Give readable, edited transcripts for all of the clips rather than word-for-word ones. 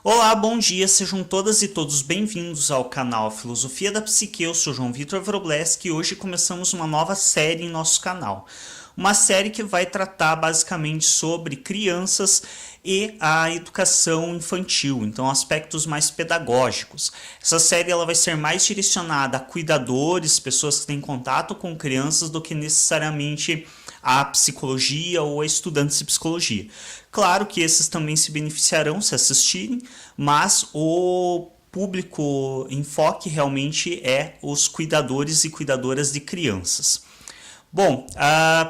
Olá, bom dia, sejam todas e todos bem-vindos ao canal Filosofia da Psique. Eu sou João Vitor Wrobleski e hoje começamos uma nova série em nosso canal. Uma série que vai tratar basicamente sobre crianças e a educação infantil, então aspectos mais pedagógicos. Essa série ela vai ser mais direcionada a cuidadores, pessoas que têm contato com crianças, do que necessariamente a psicologia ou a estudantes de psicologia. Claro que esses também se beneficiarão se assistirem, mas o público enfoque realmente é os cuidadores e cuidadoras de crianças. Bom,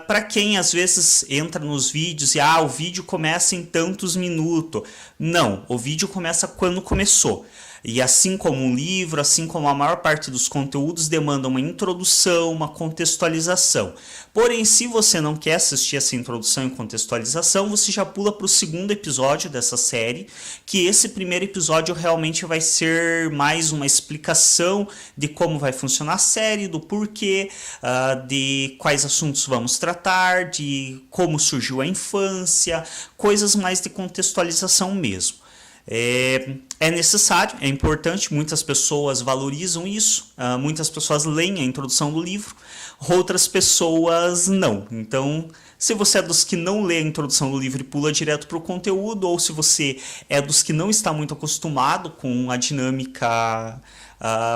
para quem às vezes entra nos vídeos e o vídeo começa em tantos minutos. Não, o vídeo começa quando começou. E assim como um livro, assim como a maior parte dos conteúdos, demanda uma introdução, uma contextualização. Porém, se você não quer assistir essa introdução e contextualização, você já pula para o segundo episódio dessa série, que esse primeiro episódio realmente vai ser mais uma explicação de como vai funcionar a série, do porquê, de quais assuntos vamos tratar, de como surgiu a infância, coisas mais de contextualização mesmo. É necessário, é importante, muitas pessoas valorizam isso, muitas pessoas leem a introdução do livro, outras pessoas não. Então, se você é dos que não lê a introdução do livro e pula direto para o conteúdo, ou se você é dos que não está muito acostumado com a dinâmica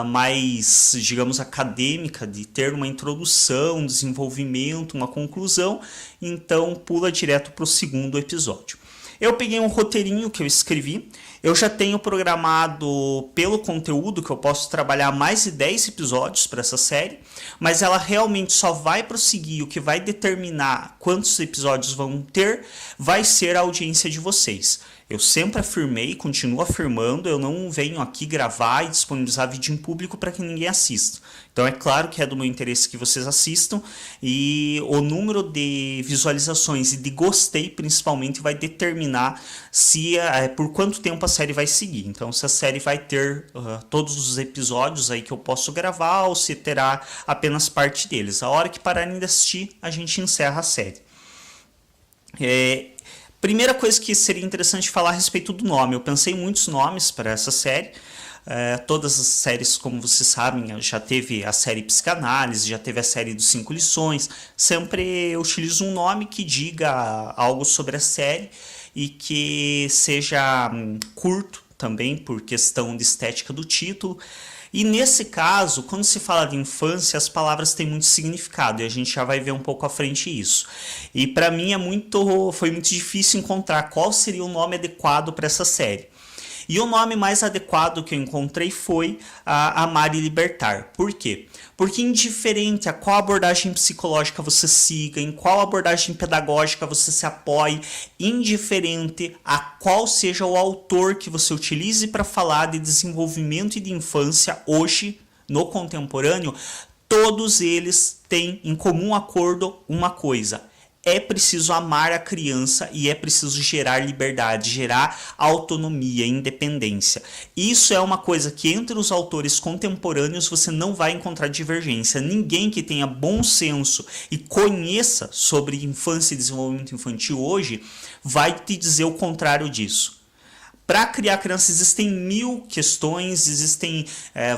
mais, digamos, acadêmica, de ter uma introdução, um desenvolvimento, uma conclusão, então pula direto para o segundo episódio. Eu peguei um roteirinho que eu escrevi, eu já tenho programado pelo conteúdo que eu posso trabalhar mais de 10 episódios para essa série, mas ela realmente só vai prosseguir, o que vai determinar quantos episódios vão ter, vai ser a audiência de vocês. Eu sempre afirmei, continuo afirmando, eu não venho aqui gravar e disponibilizar vídeo em público para que ninguém assista. Então é claro que é do meu interesse que vocês assistam, e o número de visualizações e de gostei principalmente vai determinar se por quanto tempo a série vai seguir. Então se a série vai ter todos os episódios aí que eu posso gravar, ou se terá apenas parte deles. A hora que pararem de assistir, a gente encerra a série. Primeira coisa que seria interessante falar a respeito do nome. Eu pensei em muitos nomes para essa série. Todas as séries, como vocês sabem, já teve a série Psicanálise, já teve a série dos 5 lições. Sempre eu utilizo um nome que diga algo sobre a série e que seja curto também, por questão de estética do título. E nesse caso, quando se fala de infância, as palavras têm muito significado, e a gente já vai ver um pouco à frente isso. E para mim foi muito difícil encontrar qual seria o nome adequado para essa série. E o nome mais adequado que eu encontrei foi Amar e Libertar. Por quê? Porque indiferente a qual abordagem psicológica você siga, em qual abordagem pedagógica você se apoie, indiferente a qual seja o autor que você utilize para falar de desenvolvimento e de infância hoje, no contemporâneo, todos eles têm em comum acordo uma coisa: é preciso amar a criança e é preciso gerar liberdade, gerar autonomia, independência. Isso é uma coisa que entre os autores contemporâneos você não vai encontrar divergência. Ninguém que tenha bom senso e conheça sobre infância e desenvolvimento infantil hoje vai te dizer o contrário disso. Para criar criança existem 1000 questões, existem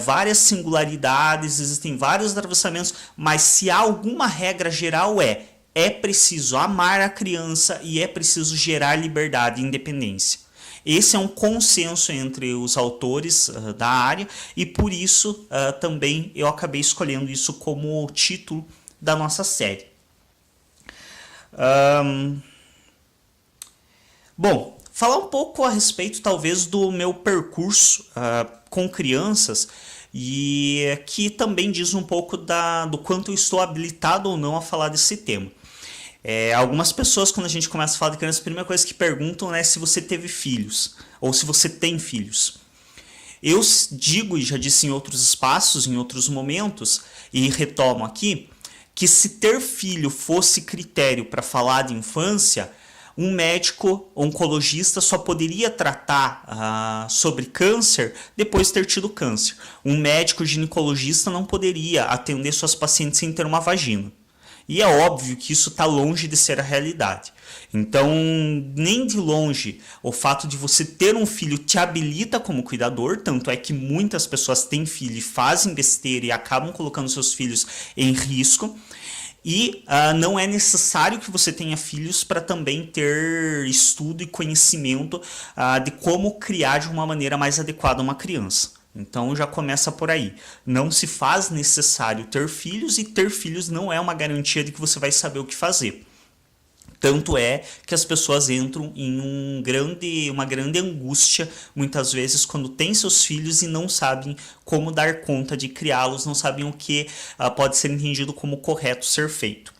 várias singularidades, existem vários atravessamentos, mas se há alguma regra geral é preciso amar a criança e é preciso gerar liberdade e independência. Esse é um consenso entre os autores da área, e por isso também eu acabei escolhendo isso como título da nossa série. Bom, falar um pouco a respeito talvez do meu percurso com crianças, e que também diz um pouco do quanto eu estou habilitado ou não a falar desse tema. Algumas pessoas, quando a gente começa a falar de criança, a primeira coisa que perguntam é se você teve filhos, ou se você tem filhos. Eu digo, e já disse em outros espaços, em outros momentos, e retomo aqui, que se ter filho fosse critério para falar de infância, um médico oncologista só poderia tratar sobre câncer depois de ter tido câncer. Um médico ginecologista não poderia atender suas pacientes sem ter uma vagina. E é óbvio que isso está longe de ser a realidade. Então, nem de longe, o fato de você ter um filho te habilita como cuidador, tanto é que muitas pessoas têm filho e fazem besteira e acabam colocando seus filhos em risco. E não é necessário que você tenha filhos para também ter estudo e conhecimento de como criar de uma maneira mais adequada uma criança. Então já começa por aí. Não se faz necessário ter filhos e ter filhos não é uma garantia de que você vai saber o que fazer. Tanto é que as pessoas entram em uma grande angústia, muitas vezes, quando têm seus filhos e não sabem como dar conta de criá-los, não sabem o que pode ser entendido como correto ser feito.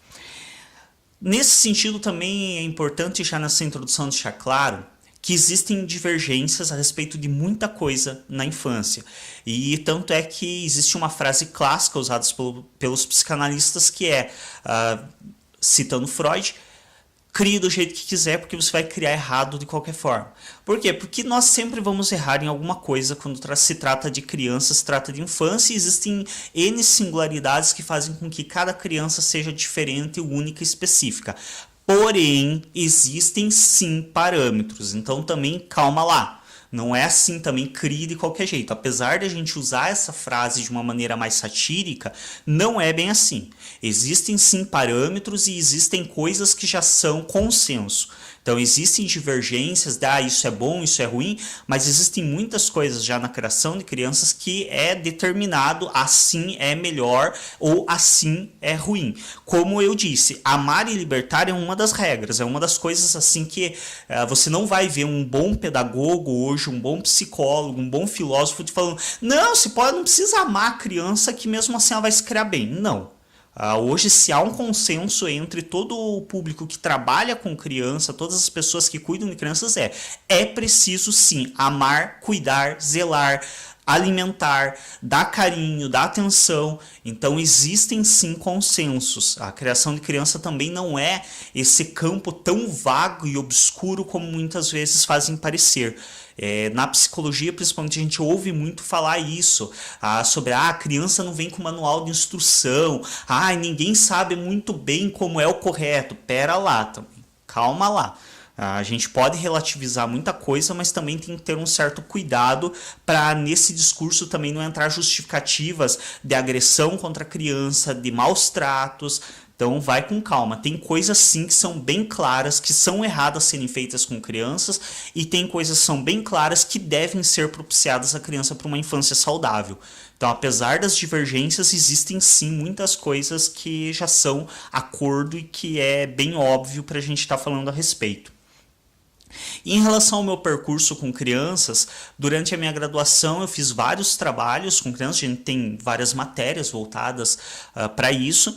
Nesse sentido, também é importante, já nessa introdução, deixar claro que existem divergências a respeito de muita coisa na infância. E tanto é que existe uma frase clássica usada pelos psicanalistas que é, citando Freud, crie do jeito que quiser, porque você vai criar errado de qualquer forma. Por quê? Porque nós sempre vamos errar em alguma coisa quando se trata de criança, se trata de infância, e existem N singularidades que fazem com que cada criança seja diferente, única e específica. Porém, existem sim parâmetros, então também calma lá. Não é assim também, crie de qualquer jeito. Apesar de a gente usar essa frase de uma maneira mais satírica, não é bem assim. Existem sim parâmetros e existem coisas que já são consenso. Então existem divergências, isso é bom, isso é ruim, mas existem muitas coisas já na criação de crianças que é determinado assim é melhor ou assim é ruim. Como eu disse, amar e libertar é uma das regras, é uma das coisas assim que você não vai ver um bom pedagogo hoje, um bom psicólogo, um bom filósofo te falando, não, não precisa amar a criança que mesmo assim ela vai se criar bem. Não. Hoje, se há um consenso entre todo o público que trabalha com criança, todas as pessoas que cuidam de crianças, é preciso sim amar, cuidar, zelar, alimentar, dar carinho, dar atenção. Então existem sim consensos. A criação de criança também não é esse campo tão vago e obscuro como muitas vezes fazem parecer. Na psicologia, principalmente, a gente ouve muito falar isso, sobre a criança não vem com manual de instrução, ninguém sabe muito bem como é o correto. Pera lá, calma lá. A gente pode relativizar muita coisa, mas também tem que ter um certo cuidado para nesse discurso também não entrar justificativas de agressão contra a criança, de maus tratos. Então vai com calma, tem coisas sim que são bem claras, que são erradas serem feitas com crianças, e tem coisas que são bem claras que devem ser propiciadas à criança para uma infância saudável. Então, apesar das divergências, existem sim muitas coisas que já são acordo e que é bem óbvio para a gente estar falando a respeito. E em relação ao meu percurso com crianças, durante a minha graduação eu fiz vários trabalhos com crianças, a gente tem várias matérias voltadas para isso,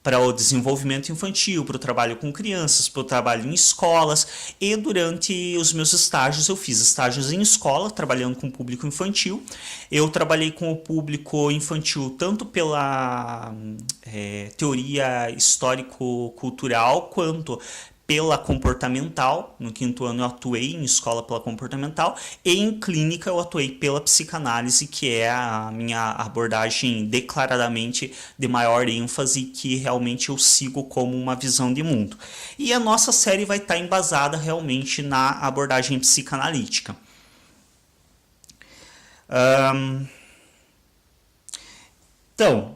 para o desenvolvimento infantil, para o trabalho com crianças, para o trabalho em escolas, e durante os meus estágios eu fiz estágios em escola, trabalhando com o público infantil. Eu trabalhei com o público infantil tanto pela teoria histórico-cultural, quanto pela comportamental. No 5º ano eu atuei em escola pela comportamental, e em clínica eu atuei pela psicanálise, que é a minha abordagem declaradamente de maior ênfase, que realmente eu sigo como uma visão de mundo. E a nossa série vai estar embasada realmente na abordagem psicanalítica. Então,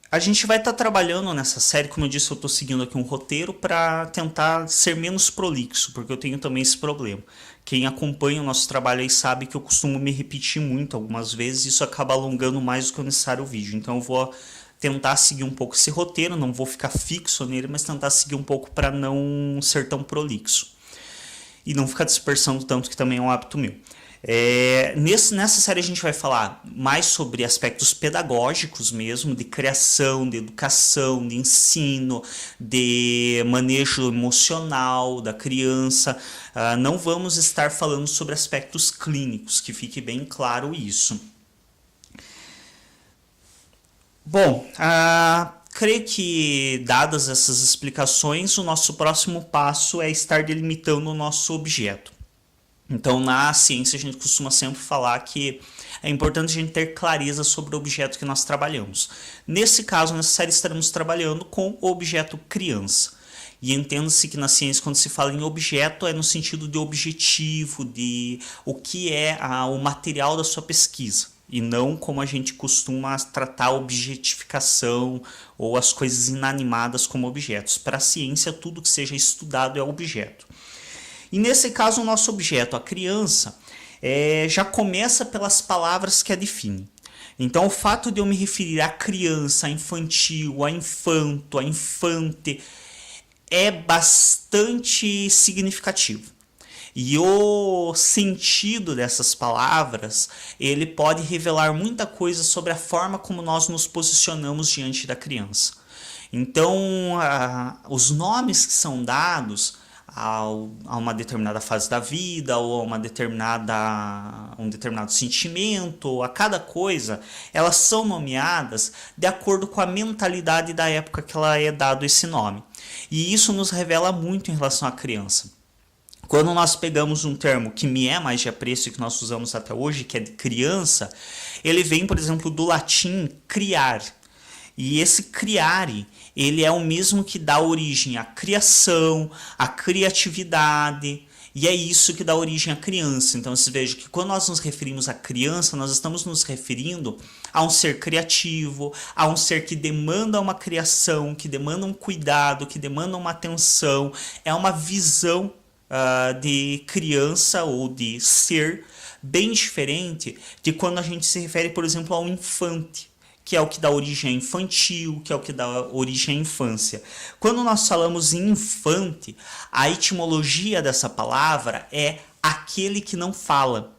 a gente vai estar trabalhando nessa série, como eu disse, eu estou seguindo aqui um roteiro para tentar ser menos prolixo, porque eu tenho também esse problema. Quem acompanha o nosso trabalho aí sabe que eu costumo me repetir muito algumas vezes, e isso acaba alongando mais do que o necessário o vídeo. Então eu vou tentar seguir um pouco esse roteiro, não vou ficar fixo nele, mas tentar seguir um pouco para não ser tão prolixo. E não ficar dispersando tanto, que também é um hábito meu. Nessa série a gente vai falar mais sobre aspectos pedagógicos mesmo, de criação, de educação, de ensino, de manejo emocional da criança. Não vamos estar falando sobre aspectos clínicos, que fique bem claro isso. Bom, creio que, dadas essas explicações, o nosso próximo passo é estar delimitando o nosso objeto. Então, na ciência, a gente costuma sempre falar que é importante a gente ter clareza sobre o objeto que nós trabalhamos. Nesse caso, nessa série, estaremos trabalhando com o objeto criança. E entenda-se que na ciência, quando se fala em objeto, é no sentido de objetivo, de o que é o material da sua pesquisa. E não como a gente costuma tratar a objetificação ou as coisas inanimadas como objetos. Para a ciência, tudo que seja estudado é objeto. E nesse caso, o nosso objeto, a criança, já começa pelas palavras que a definem. Então, o fato de eu me referir à criança, a infantil, a infanto, a infante, é bastante significativo. E o sentido dessas palavras, ele pode revelar muita coisa sobre a forma como nós nos posicionamos diante da criança. Então, os nomes que são dados a uma determinada fase da vida, ou a um determinado sentimento, a cada coisa, elas são nomeadas de acordo com a mentalidade da época que ela é dado esse nome. E isso nos revela muito em relação à criança. Quando nós pegamos um termo que me é mais de apreço e que nós usamos até hoje, que é de criança, ele vem, por exemplo, do latim criar. E esse criare, ele é o mesmo que dá origem à criação, à criatividade, e é isso que dá origem à criança. Então você veja que quando nós nos referimos à criança, nós estamos nos referindo a um ser criativo, a um ser que demanda uma criação, que demanda um cuidado, que demanda uma atenção. É uma visão de criança ou de ser bem diferente de quando a gente se refere, por exemplo, a um infante, que é o que dá origem à infantil, que é o que dá origem à infância. Quando nós falamos em infante, a etimologia dessa palavra é aquele que não fala.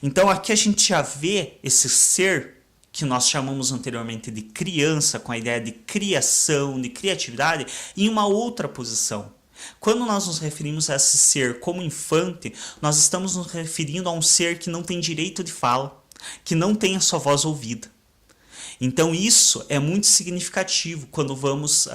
Então aqui a gente já vê esse ser que nós chamamos anteriormente de criança, com a ideia de criação, de criatividade, em uma outra posição. Quando nós nos referimos a esse ser como infante, nós estamos nos referindo a um ser que não tem direito de fala, que não tem a sua voz ouvida. Então isso é muito significativo quando vamos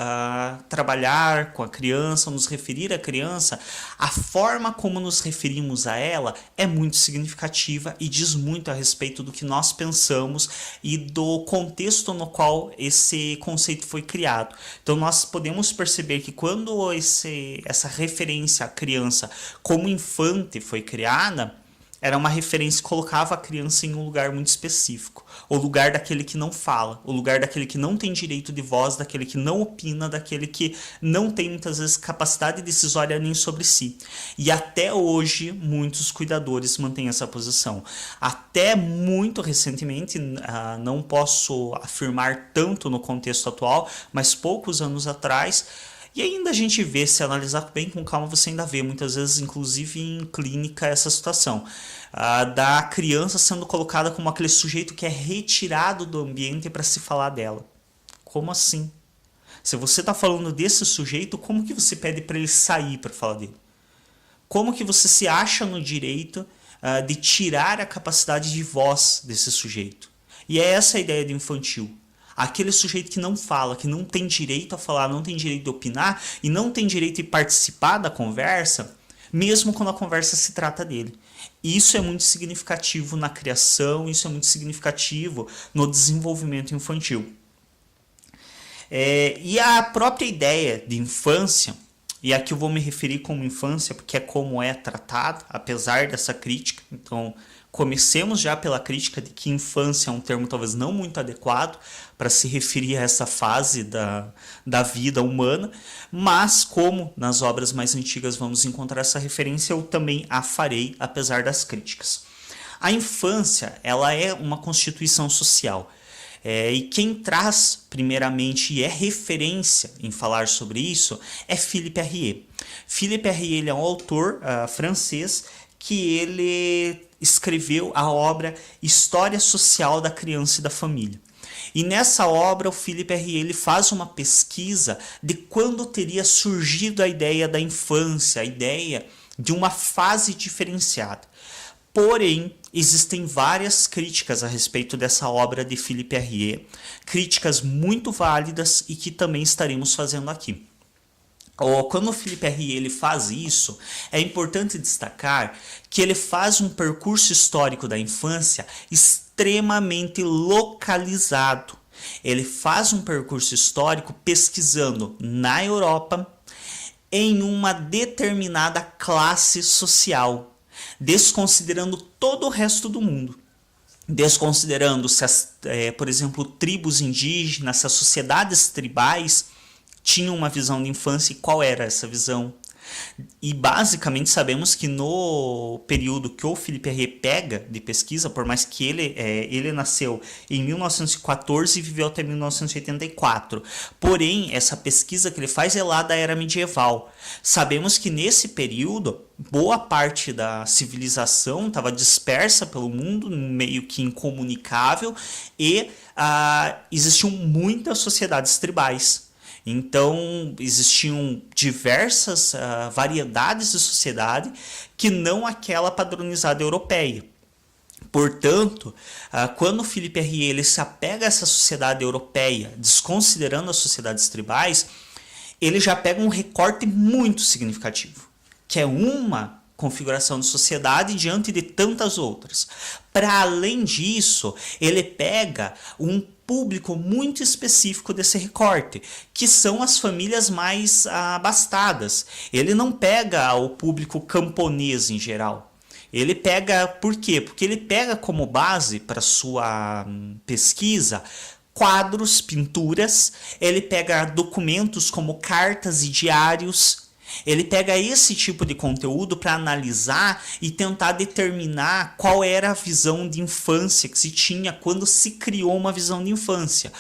trabalhar com a criança, nos referir à criança. A forma como nos referimos a ela é muito significativa e diz muito a respeito do que nós pensamos e do contexto no qual esse conceito foi criado. Então nós podemos perceber que quando essa referência à criança como infante foi criada, era uma referência que colocava a criança em um lugar muito específico. O lugar daquele que não fala, o lugar daquele que não tem direito de voz, daquele que não opina, daquele que não tem muitas vezes capacidade decisória nem sobre si. E até hoje muitos cuidadores mantêm essa posição. Até muito recentemente, não posso afirmar tanto no contexto atual, mas poucos anos atrás, e ainda a gente vê, se analisar bem com calma, você ainda vê muitas vezes, inclusive em clínica, essa situação da criança sendo colocada como aquele sujeito que é retirado do ambiente para se falar dela. Como assim? Se você está falando desse sujeito, como que você pede para ele sair para falar dele? Como que você se acha no direito de tirar a capacidade de voz desse sujeito? E é essa a ideia de infantil. Aquele sujeito que não fala, que não tem direito a falar, não tem direito de opinar e não tem direito de participar da conversa, mesmo quando a conversa se trata dele. Isso é muito significativo na criação, isso é muito significativo no desenvolvimento infantil. E a própria ideia de infância, e aqui eu vou me referir como infância porque é como é tratado, apesar dessa crítica. Então, comecemos já pela crítica de que infância é um termo talvez não muito adequado para se referir a essa fase da vida humana, mas como nas obras mais antigas vamos encontrar essa referência, eu também a farei, apesar das críticas. A infância, ela é uma constituição social. E quem traz, primeiramente, e é referência em falar sobre isso, é Philippe Herrier. Philippe Herrier ele é um autor francês que ele escreveu a obra História Social da Criança e da Família. E nessa obra, o Philippe Herrier ele faz uma pesquisa de quando teria surgido a ideia da infância, a ideia de uma fase diferenciada. Porém, existem várias críticas a respeito dessa obra de Philippe Herrier, críticas muito válidas e que também estaremos fazendo aqui. Quando o Philippe Herrier ele faz isso, é importante destacar que ele faz um percurso histórico da infância extremamente localizado. Ele faz um percurso histórico pesquisando na Europa em uma determinada classe social, desconsiderando todo o resto do mundo. Desconsiderando se por exemplo, tribos indígenas, se as sociedades tribais tinham uma visão de infância e qual era essa visão. E basicamente sabemos que no período que o Philippe Herrier pega de pesquisa, por mais que ele nasceu em 1914 e viveu até 1984, porém essa pesquisa que ele faz é lá da era medieval. Sabemos que nesse período boa parte da civilização estava dispersa pelo mundo, meio que incomunicável, e existiam muitas sociedades tribais. Então, existiam diversas variedades de sociedade que não aquela padronizada europeia. Portanto, quando o Philippe Herrier ele se apega a essa sociedade europeia, desconsiderando as sociedades tribais, ele já pega um recorte muito significativo, que é uma configuração de sociedade diante de tantas outras. Para além disso, ele pega um público muito específico desse recorte, que são as famílias mais abastadas. Ele não pega o público camponês em geral. Ele pega, por quê? Porque ele pega como base para sua pesquisa quadros, pinturas, ele pega documentos como cartas e diários. Ele pega esse tipo de conteúdo para analisar e tentar determinar qual era a visão de infância que se tinha quando se criou uma visão de infância.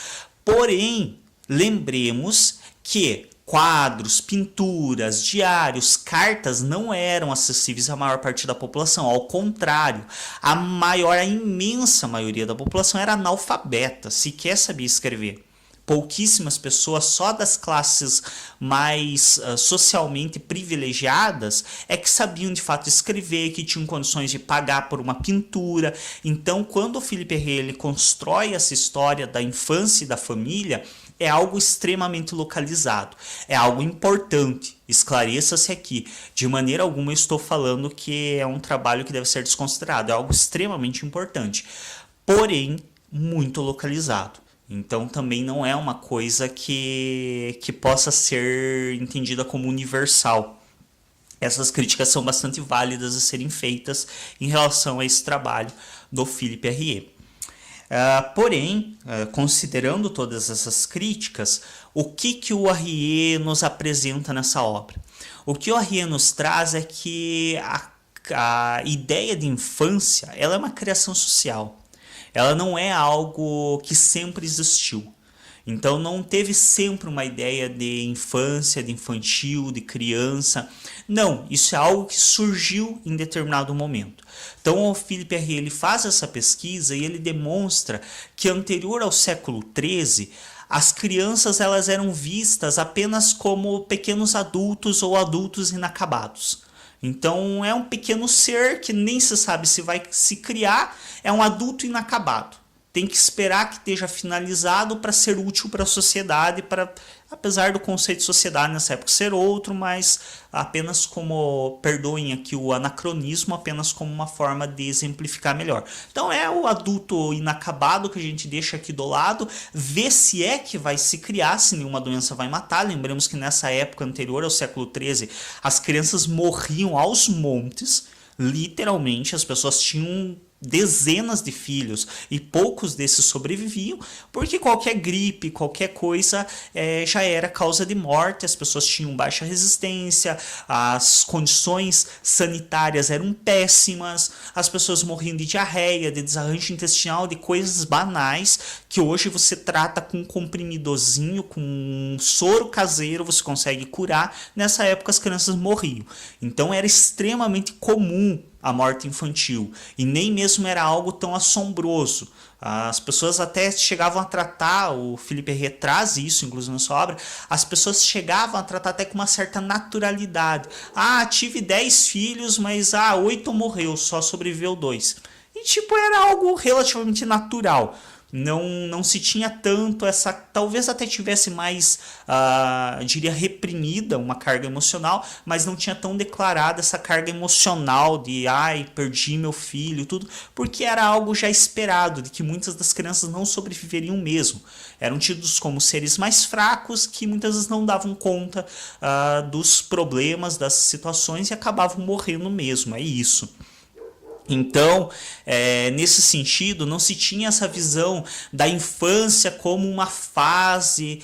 Porém, lembremos que quadros, pinturas, diários, cartas não eram acessíveis à maior parte da população. Ao contrário, a imensa maioria da população era analfabeta, sequer sabia escrever. Pouquíssimas pessoas, só das classes mais socialmente privilegiadas, é que sabiam de fato escrever, que tinham condições de pagar por uma pintura. Então, quando o Philippe Herrier ele constrói essa história da infância e da família, é algo extremamente localizado, é algo importante. Esclareça-se aqui, de maneira alguma eu estou falando que é um trabalho que deve ser desconsiderado, é algo extremamente importante, porém muito localizado. Então também não é uma coisa que possa ser entendida como universal. Essas críticas são bastante válidas a serem feitas em relação a esse trabalho do Philippe Herrier. Porém, considerando todas essas críticas, o que o Herrier nos apresenta nessa obra? O que o Herrier nos traz é que a ideia de infância ela é uma criação social. Ela não é algo que sempre existiu. Então não teve sempre uma ideia de infância, de infantil, de criança. Não, isso é algo que surgiu em determinado momento. Então o Philippe Herrier ele faz essa pesquisa e ele demonstra que anterior ao século XIII, as crianças elas eram vistas apenas como pequenos adultos ou adultos inacabados. Então é um pequeno ser que nem se sabe se vai se criar, é um adulto inacabado. Tem que esperar que esteja finalizado para ser útil para a sociedade, apesar do conceito de sociedade nessa época ser outro, mas apenas como, perdoem aqui o anacronismo, apenas como uma forma de exemplificar melhor. Então é o adulto inacabado que a gente deixa aqui do lado, vê se é que vai se criar, se nenhuma doença vai matar. Lembremos que nessa época anterior ao século XIII, as crianças morriam aos montes, literalmente, as pessoas tinham dezenas de filhos e poucos desses sobreviviam, porque qualquer gripe, qualquer coisa já era causa de morte, as pessoas tinham baixa resistência, as condições sanitárias eram péssimas, as pessoas morriam de diarreia, de desarranjo intestinal, de coisas banais que hoje você trata com um comprimidozinho, com um soro caseiro, você consegue curar. Nessa época as crianças morriam, então era extremamente comum a morte infantil, e nem mesmo era algo tão assombroso. As pessoas até chegavam a tratar, o Philippe Herrier traz isso, inclusive na sua obra, as pessoas chegavam a tratar até com uma certa naturalidade. Tive 10 filhos, mas 8 morreu, só sobreviveu 2. E era algo relativamente natural. não se tinha tanto essa, talvez até tivesse mais, diria, reprimida uma carga emocional, mas não tinha tão declarada essa carga emocional de, ai, perdi meu filho, tudo, porque era algo já esperado, de que muitas das crianças não sobreviveriam mesmo. Eram tidos como seres mais fracos, que muitas vezes não davam conta dos problemas, das situações e acabavam morrendo mesmo, é isso. Então, nesse sentido, não se tinha essa visão da infância como uma fase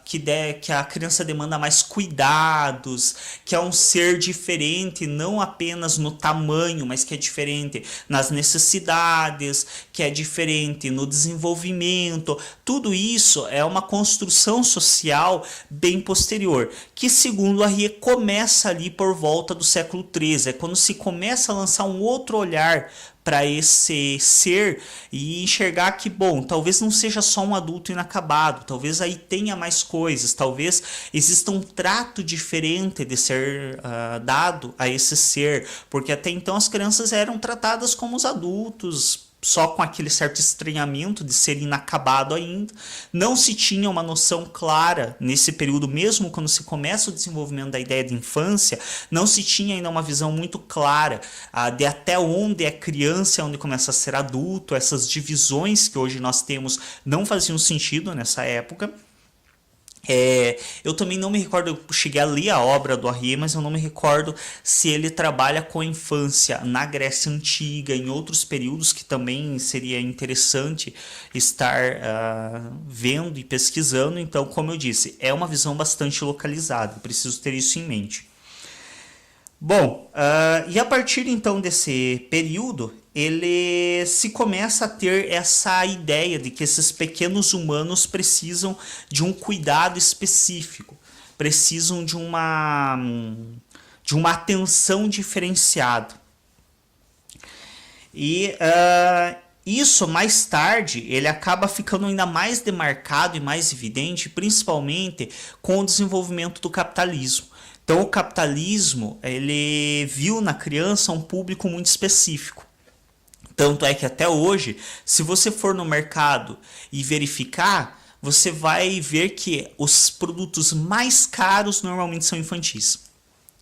que a criança demanda mais cuidados, que é um ser diferente, não apenas no tamanho, mas que é diferente nas necessidades, que é diferente no desenvolvimento. Tudo isso é uma construção social bem posterior, que, segundo a Rie, começa ali por volta do século XIII. É quando se começa a lançar um outro olhar para esse ser e enxergar que, bom, talvez não seja só um adulto inacabado, talvez aí tenha mais coisas, talvez exista um trato diferente de ser dado a esse ser, porque até então as crianças eram tratadas como os adultos, só com aquele certo estranhamento de ser inacabado ainda. Não se tinha uma noção clara nesse período, mesmo quando se começa o desenvolvimento da ideia de infância, não se tinha ainda uma visão muito clara de até onde é criança, onde começa a ser adulto. Essas divisões que hoje nós temos não faziam sentido nessa época. Eu também não me recordo, eu cheguei a ler a obra do Arrier, mas eu não me recordo se ele trabalha com a infância na Grécia Antiga, em outros períodos que também seria interessante estar vendo e pesquisando. Então, como eu disse, é uma visão bastante localizada, preciso ter isso em mente. Bom, e a partir então desse período, ele se começa a ter essa ideia de que esses pequenos humanos precisam de um cuidado específico, precisam de uma atenção diferenciada. E isso, mais tarde, ele acaba ficando ainda mais demarcado e mais evidente, principalmente com o desenvolvimento do capitalismo. Então, o capitalismo, ele viu na criança um público muito específico. Tanto é que até hoje, se você for no mercado e verificar, você vai ver que os produtos mais caros normalmente são infantis.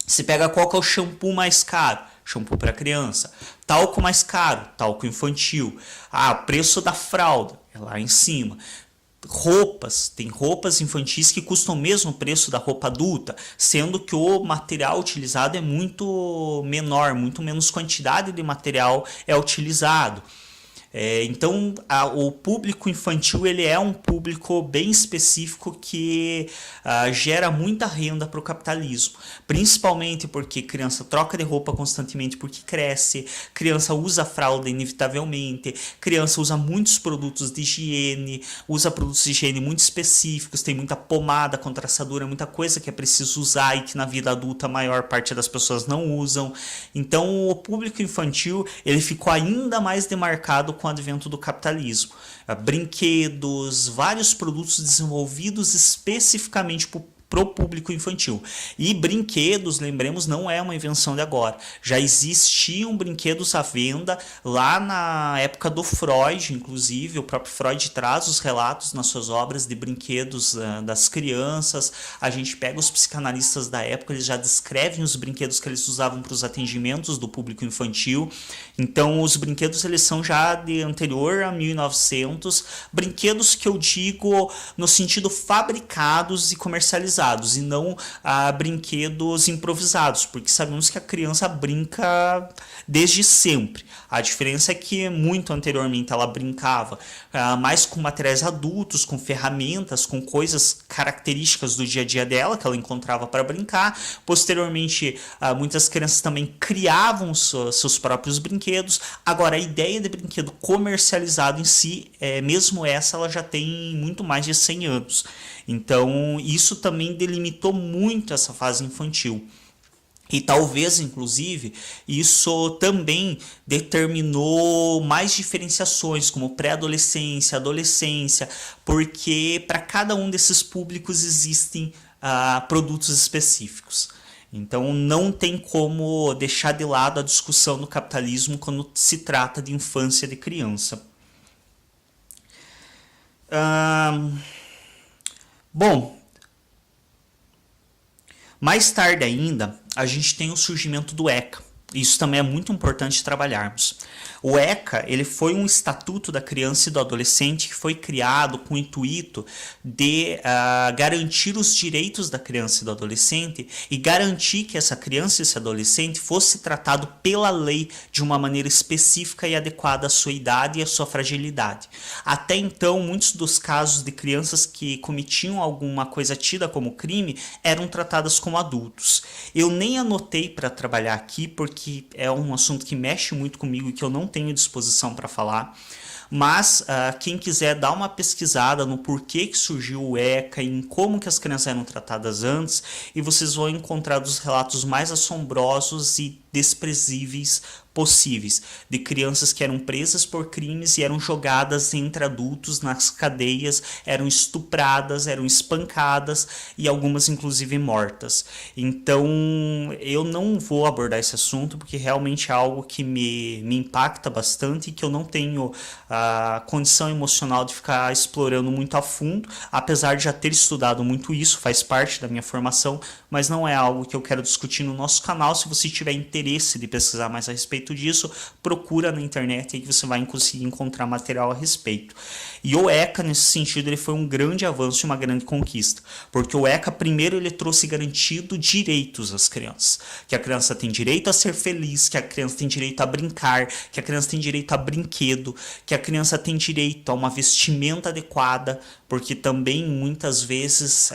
Você pega qual que é o shampoo mais caro? Shampoo para criança. Talco mais caro? Talco infantil. O preço da fralda é lá em cima. Roupas, tem roupas infantis que custam o mesmo preço da roupa adulta, sendo que o material utilizado é muito menor, muito menos quantidade de material é utilizado. Então, o público infantil ele é um público bem específico que gera muita renda para o capitalismo, principalmente porque criança troca de roupa constantemente porque cresce, criança usa fralda inevitavelmente, criança usa muitos produtos de higiene, usa produtos de higiene muito específicos, tem muita pomada contra assadura, muita coisa que é preciso usar e que na vida adulta a maior parte das pessoas não usam. Então, o público infantil ele ficou ainda mais demarcado com o advento do capitalismo. Brinquedos, vários produtos desenvolvidos especificamente para o público infantil. E brinquedos, lembremos, não é uma invenção de agora. Já existiam brinquedos à venda lá na época do Freud, inclusive. O próprio Freud traz os relatos nas suas obras de brinquedos das crianças. A gente pega os psicanalistas da época, eles já descrevem os brinquedos que eles usavam para os atendimentos do público infantil. Então, os brinquedos eles são já de anterior a 1900. Brinquedos que eu digo no sentido fabricados e comercializados, e não brinquedos improvisados, porque sabemos que a criança brinca desde sempre. A diferença é que muito anteriormente ela brincava mais com materiais adultos, com ferramentas, com coisas características do dia a dia dela que ela encontrava para brincar. Posteriormente, muitas crianças também criavam seus próprios brinquedos. Agora, a ideia de brinquedo comercializado em si, mesmo ela já tem muito mais de 100 anos. Então, isso também delimitou muito essa fase infantil. E talvez, inclusive, isso também determinou mais diferenciações, como pré-adolescência, adolescência, porque para cada um desses públicos existem produtos específicos. Então, não tem como deixar de lado a discussão do capitalismo quando se trata de infância de criança. Ahn, bom, mais tarde ainda, a gente tem o surgimento do ECA. Isso também é muito importante trabalharmos. O ECA, ele foi um estatuto da criança e do adolescente que foi criado com o intuito de garantir os direitos da criança e do adolescente e garantir que essa criança e esse adolescente fosse tratado pela lei de uma maneira específica e adequada à sua idade e à sua fragilidade. Até então, muitos dos casos de crianças que cometiam alguma coisa tida como crime eram tratadas como adultos. Eu nem anotei para trabalhar aqui porque é um assunto que mexe muito comigo e que eu não tenho disposição para falar, mas quem quiser dar uma pesquisada no porquê que surgiu o ECA e em como que as crianças eram tratadas antes, e vocês vão encontrar dos relatos mais assombrosos e desprezíveis possíveis, de crianças que eram presas por crimes e eram jogadas entre adultos nas cadeias, eram estupradas, eram espancadas e algumas inclusive mortas. Então eu não vou abordar esse assunto porque realmente é algo que me impacta bastante e que eu não tenho a condição emocional de ficar explorando muito a fundo, apesar de já ter estudado muito isso, faz parte da minha formação, mas não é algo que eu quero discutir no nosso canal. Se você tiver interesse de pesquisar mais a respeito disso, procura na internet aí que você vai conseguir encontrar material a respeito. E o ECA, nesse sentido, ele foi um grande avanço e uma grande conquista, porque o ECA, primeiro, ele trouxe garantido direitos às crianças, que a criança tem direito a ser feliz, que a criança tem direito a brincar, que a criança tem direito a brinquedo, que a criança tem direito a uma vestimenta adequada, porque também, muitas vezes,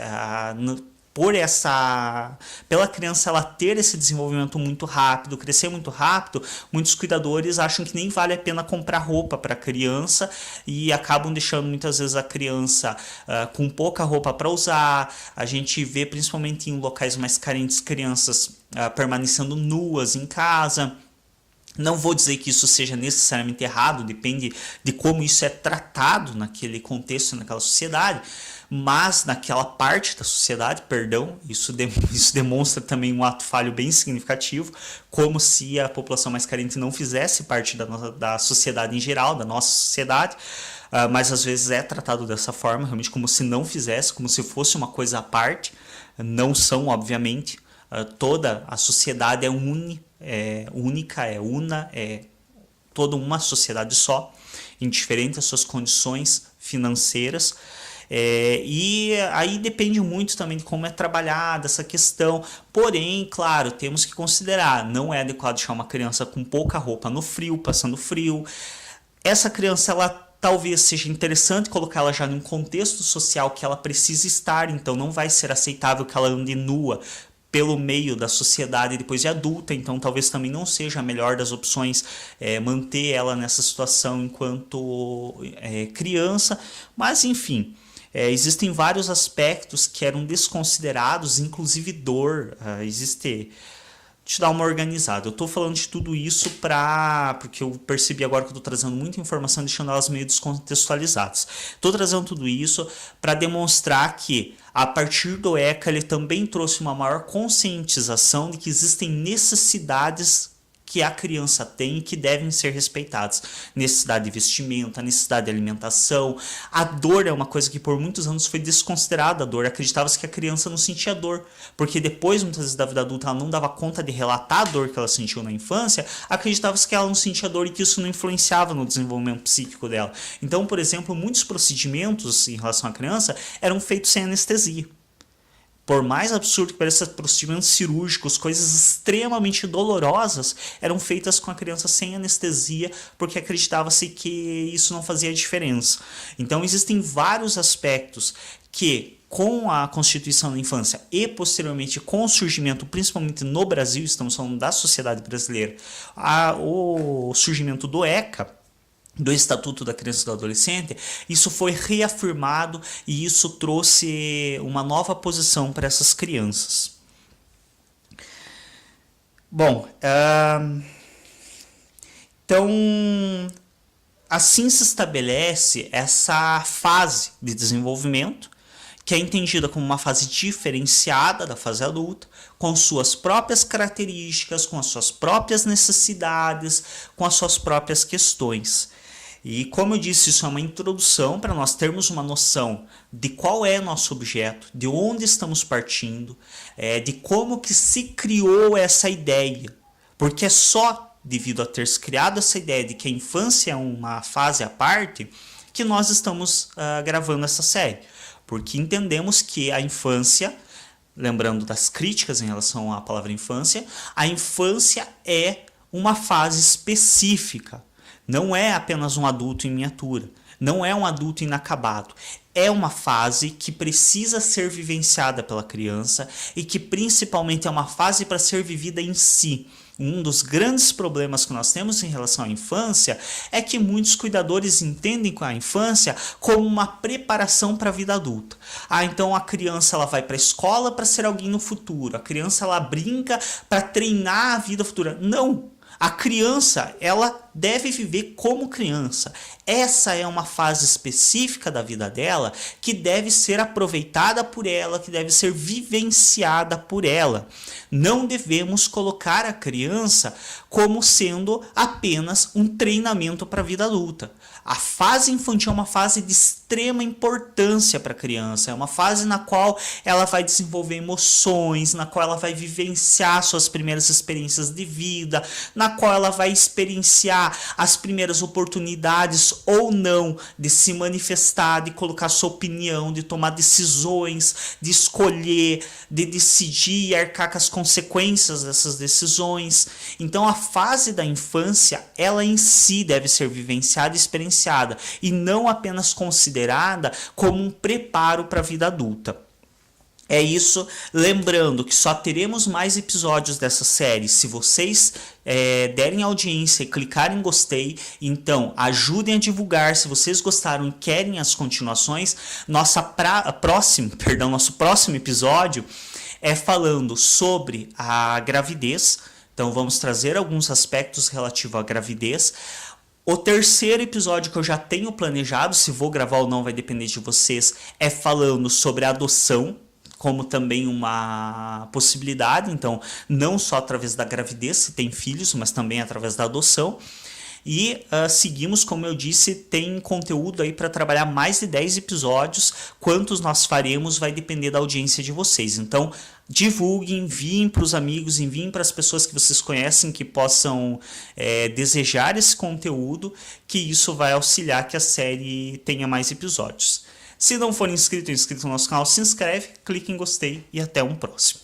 pela criança ela ter esse desenvolvimento muito rápido, crescer muito rápido, muitos cuidadores acham que nem vale a pena comprar roupa para a criança e acabam deixando muitas vezes a criança com pouca roupa para usar. A gente vê principalmente em locais mais carentes crianças permanecendo nuas em casa. Não vou dizer que isso seja necessariamente errado, depende de como isso é tratado naquele contexto, naquela sociedade, mas naquela parte da sociedade, perdão, isso demonstra também um ato falho bem significativo, como se a população mais carente não fizesse parte da sociedade em geral, da nossa sociedade, mas às vezes é tratado dessa forma, realmente como se não fizesse, como se fosse uma coisa à parte. Não são, obviamente, toda a sociedade é única, é una, é toda uma sociedade só, indiferente às suas condições financeiras. E aí depende muito também de como é trabalhada essa questão. Porém, claro, temos que considerar, não é adequado deixar uma criança com pouca roupa no frio, passando frio. Essa criança, ela talvez seja interessante colocá-la já num contexto social que ela precisa estar, então não vai ser aceitável que ela ande nua pelo meio da sociedade depois de adulta, então talvez também não seja a melhor das opções manter ela nessa situação enquanto criança, mas enfim, existem vários aspectos que eram desconsiderados, inclusive dor, Deixa eu dar uma organizada. Eu estou falando de tudo isso porque eu percebi agora que eu estou trazendo muita informação, deixando elas meio descontextualizadas. Estou trazendo tudo isso para demonstrar que, a partir do ECA, ele também trouxe uma maior conscientização de que existem necessidades que a criança tem e que devem ser respeitadas. Necessidade de vestimenta, necessidade de alimentação. A dor é uma coisa que por muitos anos foi desconsiderada. A dor, acreditava-se que a criança não sentia dor, porque depois, muitas vezes da vida adulta, ela não dava conta de relatar a dor que ela sentiu na infância, acreditava-se que ela não sentia dor e que isso não influenciava no desenvolvimento psíquico dela. Então, por exemplo, muitos procedimentos em relação à criança eram feitos sem anestesia. Por mais absurdo que pareça, procedimentos cirúrgicos, coisas extremamente dolorosas, eram feitas com a criança sem anestesia, porque acreditava-se que isso não fazia diferença. Então existem vários aspectos que, com a Constituição da Infância e posteriormente com o surgimento, principalmente no Brasil, estamos falando da sociedade brasileira, o surgimento do ECA, do Estatuto da Criança e do Adolescente, isso foi reafirmado e isso trouxe uma nova posição para essas crianças. Bom, então assim se estabelece essa fase de desenvolvimento, que é entendida como uma fase diferenciada da fase adulta, com suas próprias características, com as suas próprias necessidades, com as suas próprias questões. E como eu disse, isso é uma introdução para nós termos uma noção de qual é nosso objeto, de onde estamos partindo, de como que se criou essa ideia. Porque é só devido a ter se criado essa ideia de que a infância é uma fase à parte que nós estamos gravando essa série. Porque entendemos que a infância, lembrando das críticas em relação à palavra infância, a infância é uma fase específica. Não é apenas um adulto em miniatura. Não é um adulto inacabado. É uma fase que precisa ser vivenciada pela criança e que principalmente é uma fase para ser vivida em si. Um dos grandes problemas que nós temos em relação à infância é que muitos cuidadores entendem a infância como uma preparação para a vida adulta. Então a criança ela vai para a escola para ser alguém no futuro. A criança ela brinca para treinar a vida futura. Não! A criança, ela deve viver como criança. Essa é uma fase específica da vida dela que deve ser aproveitada por ela, que deve ser vivenciada por ela. Não devemos colocar a criança como sendo apenas um treinamento para a vida adulta. A fase infantil é uma fase de extrema importância para a criança. É uma fase na qual ela vai desenvolver emoções, na qual ela vai vivenciar suas primeiras experiências de vida, na qual ela vai experienciar as primeiras oportunidades ou não de se manifestar, de colocar sua opinião, de tomar decisões, de escolher, de decidir e arcar com as consequências dessas decisões. Então a fase da infância, ela em si deve ser vivenciada e experienciada e não apenas considerada como um preparo para a vida adulta. É isso, lembrando que só teremos mais episódios dessa série se vocês derem audiência e clicarem em gostei. Então ajudem a divulgar. Se vocês gostaram e querem as continuações, nosso próximo episódio é falando sobre a gravidez. Então vamos trazer alguns aspectos relativos à gravidez. O terceiro episódio que eu já tenho planejado, se vou gravar ou não vai depender de vocês, é falando sobre a adoção, como também uma possibilidade. Então, não só através da gravidez, se tem filhos, mas também através da adoção. E seguimos, como eu disse, tem conteúdo aí para trabalhar mais de 10 episódios. Quantos nós faremos vai depender da audiência de vocês. Então, divulguem, enviem para os amigos, enviem para as pessoas que vocês conhecem que possam desejar esse conteúdo, que isso vai auxiliar que a série tenha mais episódios. Se não for inscrito no nosso canal, se inscreve, clique em gostei e até um próximo.